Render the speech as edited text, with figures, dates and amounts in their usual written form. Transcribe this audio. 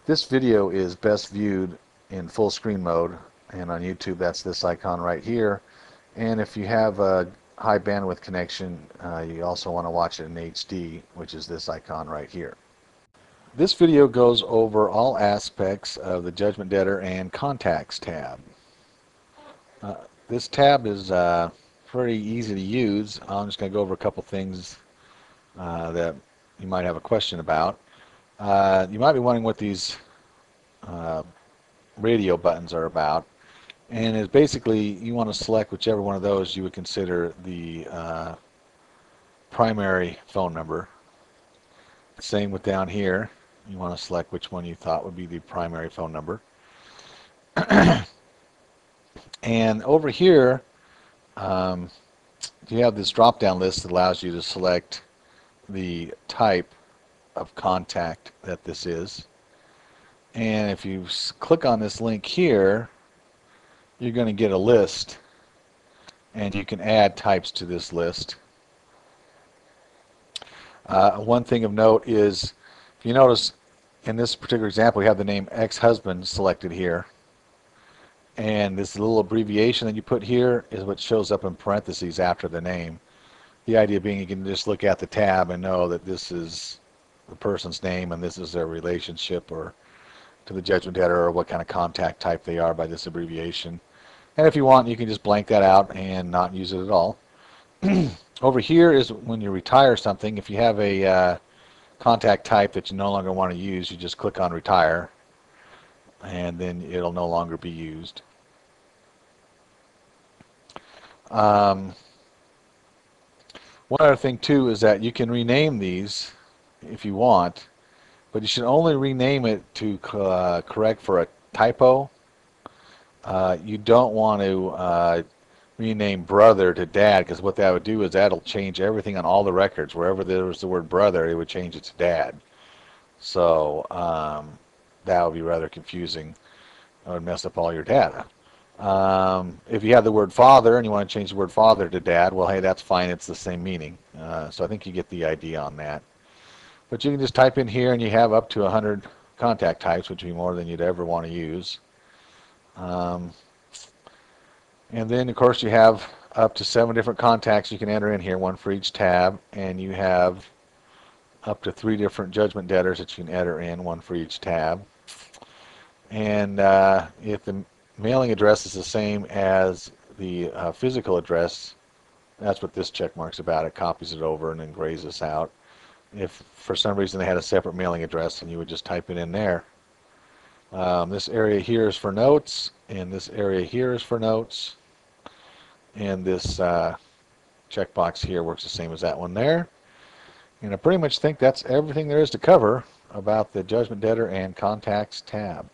This video is best viewed in full screen mode, and on YouTube that's this icon right here. And if you have a high bandwidth connection, you also want to watch it in HD, which is this icon right here. This video goes over all aspects of the Judgment Debtor and Contacts tab. This tab is pretty easy to use. I'm just going to go over a couple things that you might have a question about. You might be wondering what these radio buttons are about, and it's basically you want to select whichever one of those you would consider the primary phone number. Same with down here, you want to select which one you thought would be the primary phone number. And over here you have this drop down list that allows you to select the type of contact that this is. And if you click on this link here, you're going to get a list, and you can add types to this list. One thing of note is, if you notice in this particular example, we have the name ex-husband selected here, and this little abbreviation that you put here is what shows up in parentheses after the name. The idea being you can just look at the tab and know that this is the person's name and this is their relationship or to the judgment debtor, or what kind of contact type they are by this abbreviation. And if you want, you can just blank that out and not use it at all. Over here is when you retire something. If you have a contact type that you no longer want to use, you just click on retire, and then it'll no longer be used. One other thing too is that you can rename these if you want, but you should only rename it to correct for a typo. You don't want to rename brother to dad, because what that would do is that'll change everything on all the records. Wherever there was the word brother, it would change it to dad. So that would be rather confusing. It would mess up all your data. If you have the word father and you want to change the word father to dad, well, hey, that's fine. It's the same meaning. So I think you get the idea on that. But you can just type in here, and you have up to 100 contact types, which would be more than you'd ever want to use. And then, of course, you have up to 7 different contacts you can enter in here, one for each tab, and you have up to 3 different judgment debtors that you can enter in, one for each tab. And if the mailing address is the same as the physical address, that's what this check mark's about. It copies it over and then grays this out. If for some reason they had a separate mailing address, then you would just type it in there. This area here is for notes, and this area here is for notes, and this checkbox here works the same as that one there. And I pretty much think that's everything there is to cover about the Judgment Debtor and Contacts tab.